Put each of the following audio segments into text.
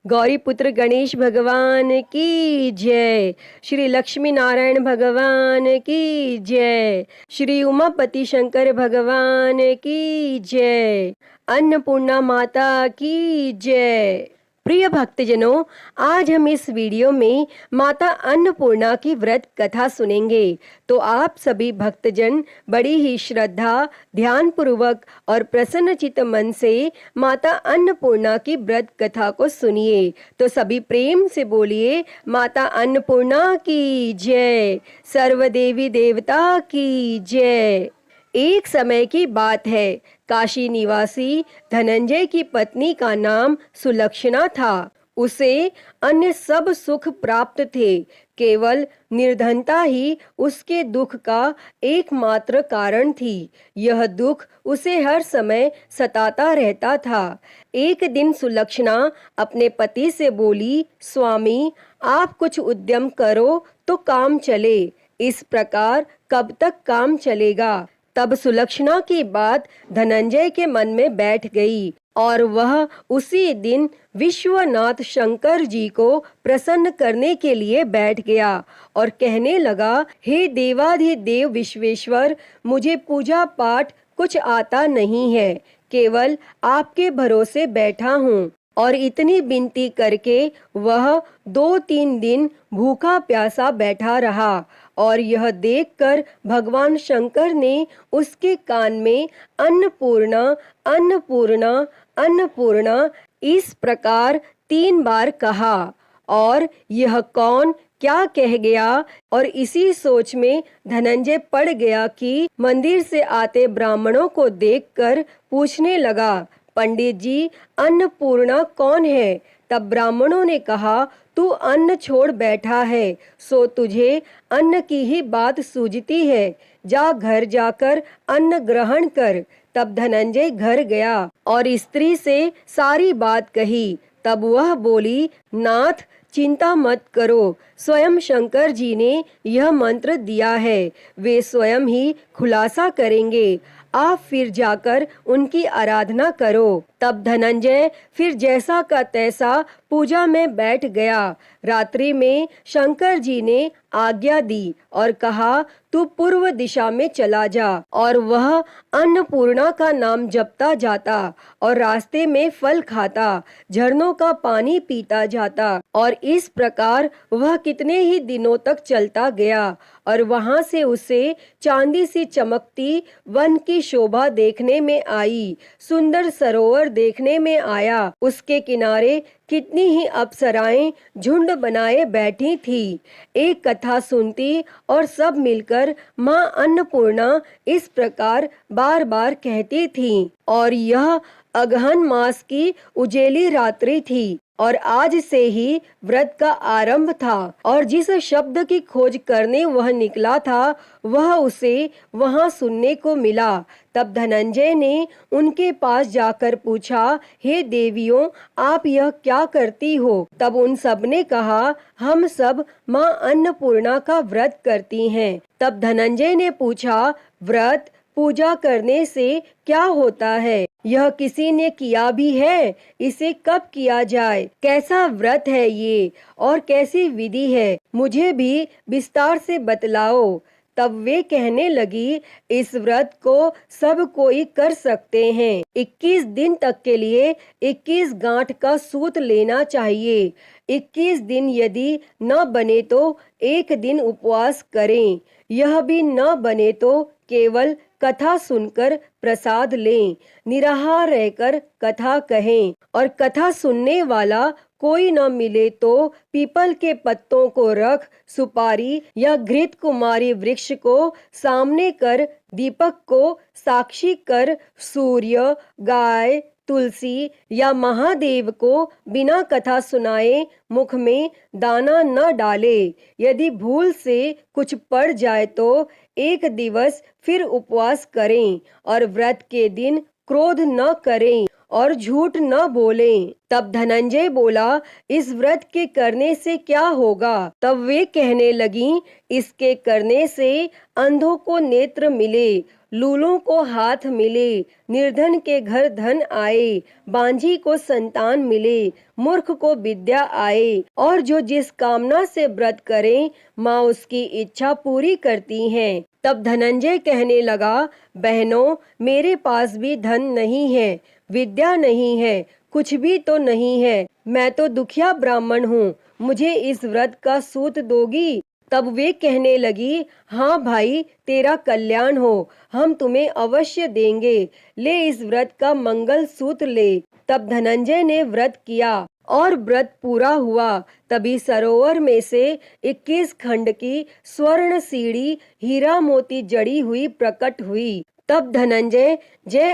गौरी पुत्र गणेश भगवान की जय। श्री लक्ष्मी नारायण भगवान की जय। श्री उमापति शंकर भगवान की जय। अन्नपूर्णा माता की जय। प्रिय भक्तजनों, आज हम इस वीडियो में माता अन्नपूर्णा की व्रत कथा सुनेंगे। तो आप सभी भक्तजन बड़ी ही श्रद्धा, ध्यान पूर्वक और प्रसन्नचित्त मन से माता अन्नपूर्णा की व्रत कथा को सुनिए। तो सभी प्रेम से बोलिए, माता अन्नपूर्णा की जय, सर्व देवी देवता की जय। एक समय की बात है, काशी निवासी धनंजय की पत्नी का नाम सुलक्षणा था। उसे अन्य सब सुख प्राप्त थे, केवल निर्धनता ही उसके दुख का एकमात्र कारण थी। यह दुख उसे हर समय सताता रहता था। एक दिन सुलक्षणा अपने पति से बोली, स्वामी, आप कुछ उद्यम करो तो काम चले। इस प्रकार कब तक काम चलेगा? तब सुलक्षणा की बात धनंजय के मन में बैठ गई और वह उसी दिन विश्वनाथ शंकर जी को प्रसन्न करने के लिए बैठ गया और कहने लगा, हे देवाधिदेव विश्वेश्वर, मुझे पूजा पाठ कुछ आता नहीं है, केवल आपके भरोसे बैठा हूँ। और इतनी विनती करके वह 2-3 दिन भूखा प्यासा बैठा रहा और यह देखकर भगवान शंकर ने उसके कान में अन्नपूर्णा अन्नपूर्णा अन्नपूर्णा इस प्रकार 3 बार कहा। और यह कौन क्या कह गया? और इसी सोच में धनंजय पड़ गया कि मंदिर से आते ब्राह्मणों को देखकर पूछने लगा, पंडित जी, अन्नपूर्णा कौन है? तब ब्राह्मणों ने कहा, तू अन्न छोड़ बैठा है, सो तुझे अन्न की ही बात सूझती है। जा घर जाकर अन्न ग्रहण कर। तब धनंजय घर गया और स्त्री से सारी बात कही। तब वह बोली, नाथ, चिंता मत करो, स्वयं शंकर जी ने यह मंत्र दिया है, वे स्वयं ही खुलासा करेंगे। आप फिर जाकर उनकी आराधना करो। तब धनंजय फिर जैसा का तैसा पूजा में बैठ गया। रात्रि में शंकर जी ने आज्ञा दी और कहा, तू पूर्व दिशा में चला जा। और वह अन्नपूर्णा का नाम जपता जाता और रास्ते में फल खाता, झरनों का पानी पीता जाता। और इस प्रकार वह कितने ही दिनों तक चलता गया और वहां से उसे चांदी सी चमकती वन की शोभा देखने में आई, सुंदर सरोवर देखने में आया। उसके किनारे कितनी ही अप्सराएं झुंड बनाए बैठी थी। एक कथा सुनती और सब मिलकर माँ अन्नपूर्णा इस प्रकार बार बार कहती थी। और यह अगहन मास की उजेली रात्रि थी और आज से ही व्रत का आरंभ था। और जिस शब्द की खोज करने वह निकला था, वह उसे वहां सुनने को मिला। तब धनंजय ने उनके पास जाकर पूछा, हे देवियों, आप यह क्या करती हो? तब उन सब ने कहा, हम सब माँ अन्नपूर्णा का व्रत करती हैं। तब धनंजय ने पूछा, व्रत पूजा करने से क्या होता है? यह किसी ने किया भी है? इसे कब किया जाए? कैसा व्रत है ये और कैसी विधि है? मुझे भी विस्तार से बतलाओ। तब वे कहने लगी, इस व्रत को सब कोई कर सकते हैं। 21 दिन तक के लिए 21 गांठ का सूत लेना चाहिए। 21 दिन यदि न बने तो एक दिन उपवास करें। यह भी न बने तो केवल कथा सुनकर प्रसाद लें। निराहार रहकर कथा कहें और कथा सुनने वाला कोई न मिले तो पीपल के पत्तों को रख, सुपारी या घृत कुमारी वृक्ष को सामने कर, दीपक को साक्षी कर, सूर्य, गाय, तुलसी या महादेव को बिना कथा सुनाए मुख में दाना न डाले। यदि भूल से कुछ पड़ जाए तो एक दिवस फिर उपवास करें और व्रत के दिन क्रोध न करें और झूठ न बोलें। तब धनंजय बोला, इस व्रत के करने से क्या होगा? तब वे कहने लगीं, इसके करने से अंधों को नेत्र मिले, लूलों को हाथ मिले, निर्धन के घर धन आए, बांझी को संतान मिले, मूर्ख को विद्या आए, और जो जिस कामना से व्रत करें माँ उसकी इच्छा पूरी करती हैं। तब धनंजय कहने लगा, बहनों, मेरे पास भी धन नहीं है, विद्या नहीं है, कुछ भी तो नहीं है, मैं तो दुखिया ब्राह्मण हूँ, मुझे इस व्रत का सूत दोगी? तब वे कहने लगी, हाँ भाई, तेरा कल्याण हो, हम तुम्हें अवश्य देंगे, ले इस व्रत का मंगल सूत्र ले। तब धनंजय ने व्रत किया और व्रत पूरा हुआ। तभी सरोवर में से 21 खंड की स्वर्ण सीढ़ी हीरा मोती जड़ी हुई प्रकट हुई। तब धनंजय जय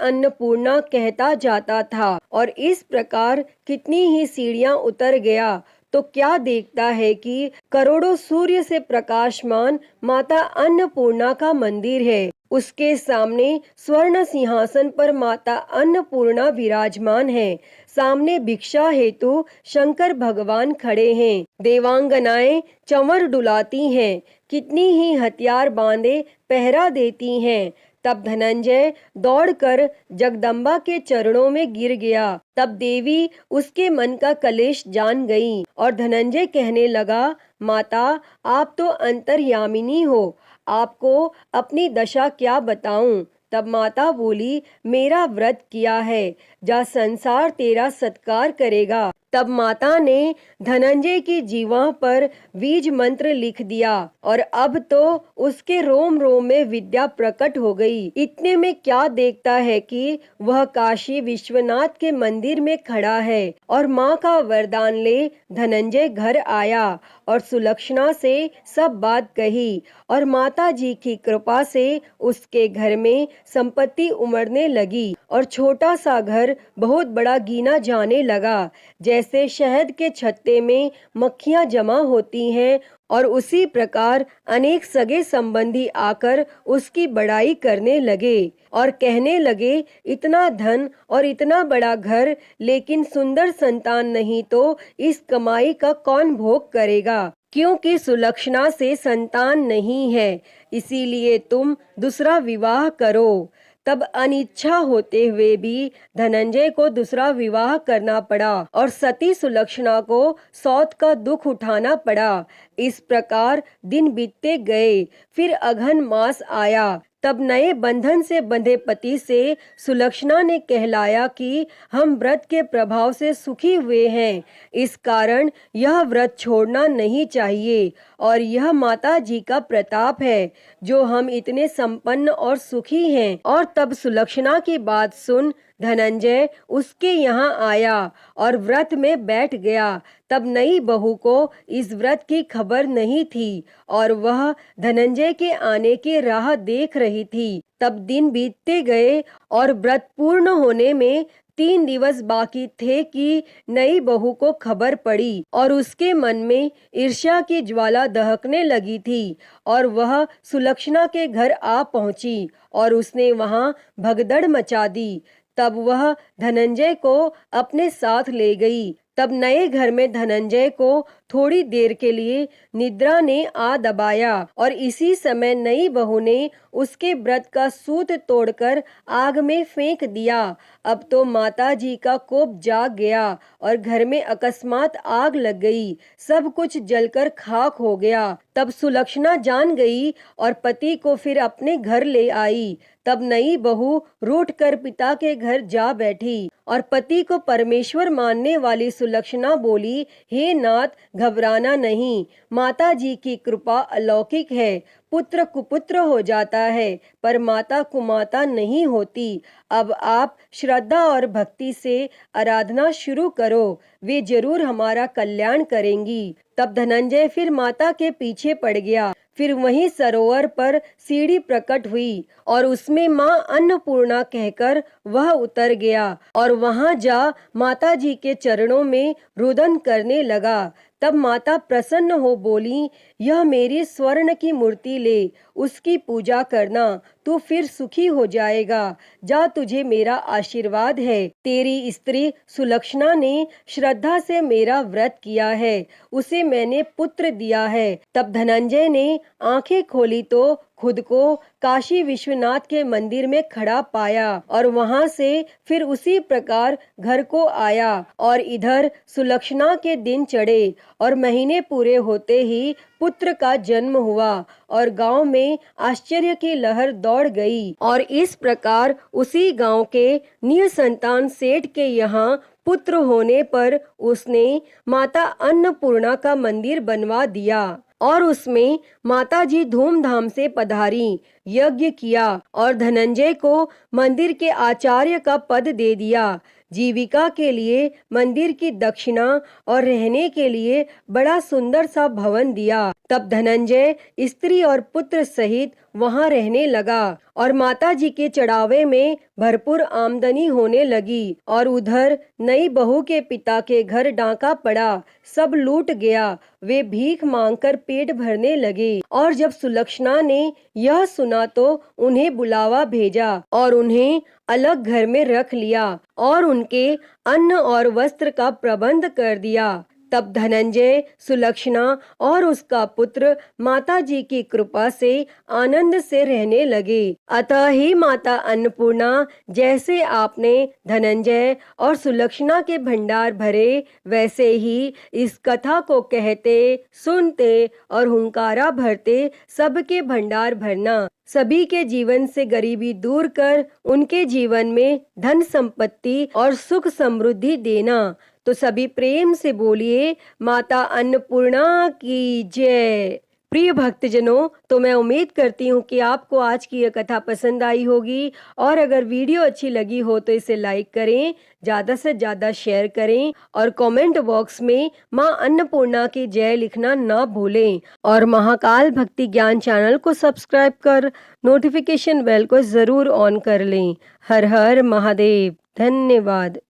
अन्नपूर्णा कहता जाता था और इस प्रकार कितनी ही सीढ़ियां उतर गया तो क्या देखता है कि करोड़ों सूर्य से प्रकाशमान माता अन्नपूर्णा का मंदिर है। उसके सामने स्वर्ण सिंहासन पर माता अन्नपूर्णा विराजमान है। सामने भिक्षा हेतु शंकर भगवान खड़े हैं। देवांगनाएं चंवर डुलाती हैं, कितनी ही हथियार बांधे पहरा देती हैं। तब धनंजय दौड़कर जगदम्बा के चरणों में गिर गया। तब देवी उसके मन का कलेश जान गई और धनंजय कहने लगा, माता, आप तो अंतर्यामिनी हो, आपको अपनी दशा क्या बताऊं? तब माता बोली, मेरा व्रत किया है, जा संसार तेरा सत्कार करेगा। तब माता ने धनंजय की जीवा पर बीज मंत्र लिख दिया और अब तो उसके रोम रोम में विद्या प्रकट हो गई। इतने में क्या देखता है कि वह काशी विश्वनाथ के मंदिर में खड़ा है और माँ का वरदान ले धनंजय घर आया और सुलक्षणा से सब बात कही और माता जी की कृपा से उसके घर में संपत्ति उमड़ने लगी और छोटा सा घर बहुत बड़ा गिना जाने लगा। जैसे शहद के छत्ते में मक्खियां जमा होती हैं और उसी प्रकार अनेक सगे संबंधी आकर उसकी बड़ाई करने लगे और कहने लगे, इतना धन और इतना बड़ा घर, लेकिन सुंदर संतान नहीं तो इस कमाई का कौन भोग करेगा? क्योंकि सुलक्षणा से संतान नहीं है, इसीलिए तुम दूसरा विवाह करो। तब अनिच्छा होते हुए भी धनंजय को दूसरा विवाह करना पड़ा और सती सुलक्षणा को सौत का दुख उठाना पड़ा। इस प्रकार दिन बीतते गए। फिर अघन मास आया। तब नए बंधन से बंधे पति से सुलक्षणा ने कहलाया कि हम व्रत के प्रभाव से सुखी हुए हैं, इस कारण यह व्रत छोड़ना नहीं चाहिए और यह माता जी का प्रताप है जो हम इतने संपन्न और सुखी हैं। और तब सुलक्षणा की बात सुन धनंजय उसके यहाँ आया और व्रत में बैठ गया। तब नई बहू को इस व्रत की खबर नहीं थी और वह धनंजय के आने की राह देख रही थी। तब दिन बीतते गए और व्रत पूर्ण होने में 3 दिवस बाकी थे कि नई बहू को खबर पड़ी और उसके मन में ईर्ष्या की ज्वाला दहकने लगी थी और वह सुलक्षणा के घर आ पहुंची और उसने वहां भगदड़ मचा दी। तब वह धनंजय को अपने साथ ले गई। तब नए घर में धनंजय को थोड़ी देर के लिए निद्रा ने आ दबाया और इसी समय नई बहू ने उसके व्रत का सूत तोड़कर आग में फेंक दिया। अब तो माता जी का कोप जाग गया और घर में अकस्मात आग लग गई, सब कुछ जलकर खाक हो गया। तब सुलक्षणा जान गई और पति को फिर अपने घर ले आई। तब नई बहू रूठ कर पिता के घर जा बैठी और पति को परमेश्वर मानने वाली सुलक्षणा बोली, हे नाथ, घबराना नहीं, माता जी की कृपा अलौकिक है। पुत्र कुपुत्र हो जाता है पर माता कुमाता नहीं होती। अब आप श्रद्धा और भक्ति से आराधना शुरू करो, वे जरूर हमारा कल्याण करेंगी। तब धनंजय फिर माता के पीछे पड़ गया। फिर वहीं सरोवर पर सीढ़ी प्रकट हुई और उसमें माँ अन्नपूर्णा कहकर वह उतर गया और वहां जा माता जी के चरणों में रुदन करने लगा। तब माता प्रसन्न हो बोली, यह मेरी स्वर्ण की मूर्ति ले, उसकी पूजा करना, तू फिर सुखी हो जाएगा। जा, तुझे मेरा आशीर्वाद है। तेरी स्त्री सुलक्षणा ने श्रद्धा से मेरा व्रत किया है, उसे मैंने पुत्र दिया है। तब धनंजय ने आंखें खोली तो खुद को काशी विश्वनाथ के मंदिर में खड़ा पाया और वहां से फिर उसी प्रकार घर को आया। और इधर सुलक्षणा के दिन चढ़े और महीने पूरे होते ही पुत्र का जन्म हुआ और गांव में आश्चर्य की लहर दौड़ गई। और इस प्रकार उसी गांव के निसंतान सेठ के यहाँ पुत्र होने पर उसने माता अन्नपूर्णा का मंदिर बनवा दिया और उसमें माताजी धूमधाम से पधारी, यज्ञ किया और धनंजय को मंदिर के आचार्य का पद दे दिया। जीविका के लिए मंदिर की दक्षिणा और रहने के लिए बड़ा सुंदर सा भवन दिया। तब धनंजय स्त्री और पुत्र सहित वहां रहने लगा और माताजी के चढ़ावे में भरपूर आमदनी होने लगी। और उधर नई बहू के पिता के घर डाका पड़ा, सब लूट गया। वे भीख मांगकर पेट भरने लगे। और जब सुलक्षणा ने यह सुना तो उन्हें बुलावा भेजा और उन्हें अलग घर में रख लिया और उनके अन्न और वस्त्र का प्रबंध कर दिया। तब धनंजय, सुलक्षणा और उसका पुत्र माताजी की कृपा से आनंद से रहने लगे। अतः ही माता अन्नपूर्णा, जैसे आपने धनंजय और सुलक्षणा के भंडार भरे, वैसे ही इस कथा को कहते, सुनते और हुंकारा भरते सबके भंडार भरना। सभी के जीवन से गरीबी दूर कर उनके जीवन में धन संपत्ति और सुख समृद्धि देना। तो सभी प्रेम से बोलिए, माता अन्नपूर्णा की जय। प्रिय भक्तजनों, तो मैं उम्मीद करती हूँ कि आपको आज की यह कथा पसंद आई होगी और अगर वीडियो अच्छी लगी हो तो इसे लाइक करें, ज़्यादा से ज़्यादा शेयर करें और कमेंट बॉक्स में माँ अन्नपूर्णा की जय लिखना ना भूलें। और महाकाल भक्ति ज्ञान चैनल को सब्सक्राइब कर नोटिफिकेशन बेल को ज़रूर ऑन कर लें। हर हर महादेव। धन्यवाद।